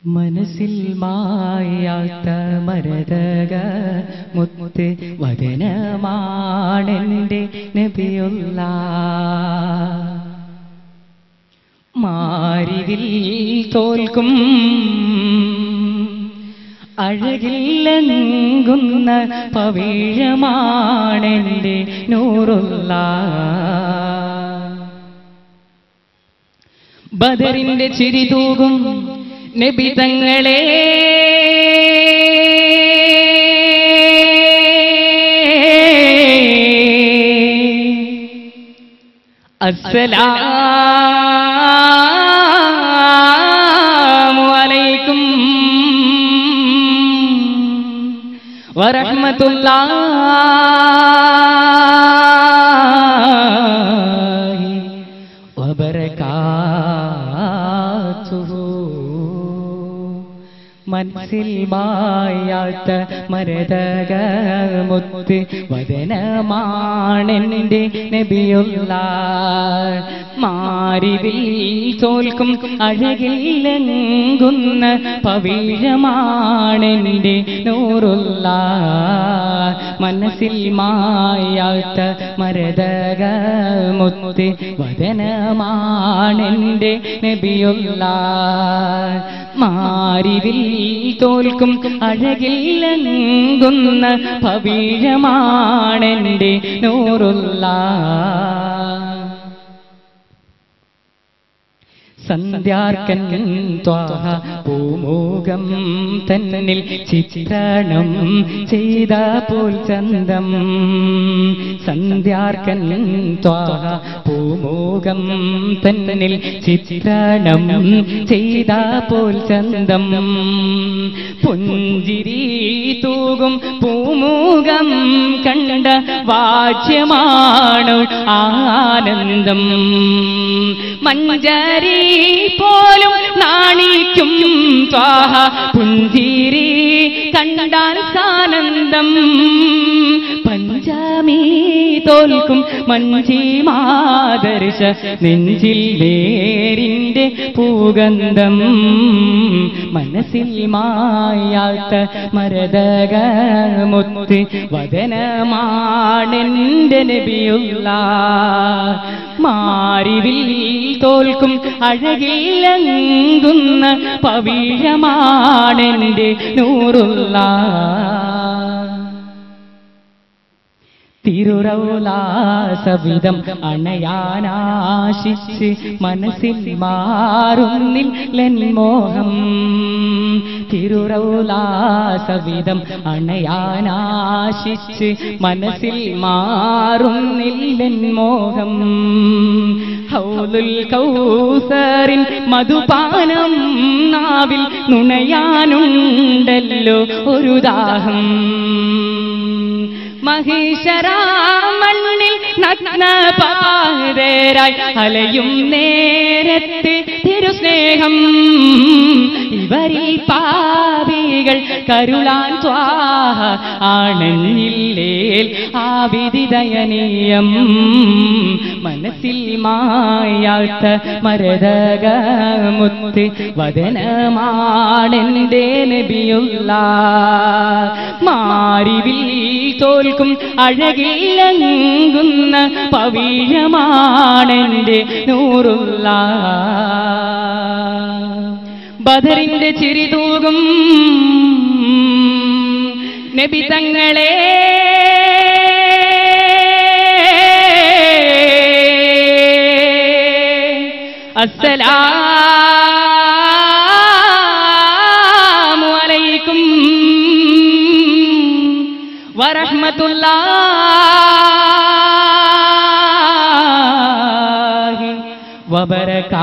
മനസ്സിൽ മായാത്ത മരതക മുത്ത് വദനമാണെന്റെ നബിയുള്ള മാരിവിൽ തോൽക്കും അഴകില്ലെങ്കുന്ന പവിഴമാണെന്റെ നൂറുള്ള ബദറിന്റെ ചിരി തൂകും നബി തങ്ങളെ അസ്സലാമു അലൈക്കും വറഹ്മത്തുള്ളാഹി വബറകാതുഹു മനസ്സിൽ മായാത്ത മരതക മുത്ത് വദനമാണെന്റെ നബിയുള്ള മാരിവിൽ തോൽക്കും അഴകില്ലെങ്കുന്ന പവിഴമാണെന്റെ നൂറുള്ള മനസ്സിൽ മായാത്ത മരതക മുത്ത് വദനമാണെന്റെ നബിയുള്ള മാരിവിൽ തോൽക്കും അഴകില്ലെങ്കുന്ന പവിഴമാണെന്റെ നൂറുള്ള സന്ധ്യാർക്കൻ ത്വാഹ പൂമുഖം തന്നിൽ ചിത്രണം ചെയ്ത പോൽ ചന്തം സന്ധ്യാർക്കൻ ത്വാഹ പൂമുഖം തന്നിൽ ചിത്രണം ചെയ്ത പോൽ ചന്തം പുഞ്ചിരി തൂകും പൂമുഖം കണ്ട വാച്യമാണു ആനന്ദം മഞ്ചരി പോലും നാണിക്കും ത്വാഹ പുഞ്ചിരി കണ്ടാൽ സാനന്ദം പഞ്ചമി തോൽക്കും മഞ്ചി മാദർശ നെഞ്ചിൽ നേരിന്റെ പൂഗന്ധം മനസ്സിൽ മായാത്ത മരതക മുത്ത് വദനമാണെന്റെ നബിയുള്ള മാരിവിൽ തോൽക്കും അഴകില്ലെങ്കുന്ന പവിഴമാണെന്റെ നൂറുള്ള തിരുറൗലാസവിധം അണയാനാശിച്ച് മനസ്സിൽ മാറുന്നില്ലെൻ മോഹം തിരുറൗലാസവിധം അണയാനാശിച്ച് മനസ്സിൽ മാറുന്നില്ലെൻ മോഹം ഹൗലുൽ കൗസറിൻ മധുപാനം നാവിൽ നുണയാനുണ്ടല്ലോ ഒരു ദാഹം മഹിഷരാമണ്ണിൽ നഗ്നപാതരായി അലയും നേരത്തെ തിരുസ്നേഹം ഇവരിൽ പാപികൾ കരുളാൻ ത്വാഹ ആണെന്നില്ലേൽ ആവിധിദയനീയം മനസ്സിൽ മായാത്ത മരതക മുത്ത് വദനമാണെന്റെ നബിയുള്ള മാരിവിൽ തോൽക്കും അഴകില്ലെങ്കുന്ന പവിഴമാണെന്റെ നൂറുള്ള ബദറിന്റെ ചിരി തൂകും നബി തങ്ങളെ അസ്സലാമു അലൈക്കും വറഹ്മത്തുള്ളാഹി വബറകാതുഹു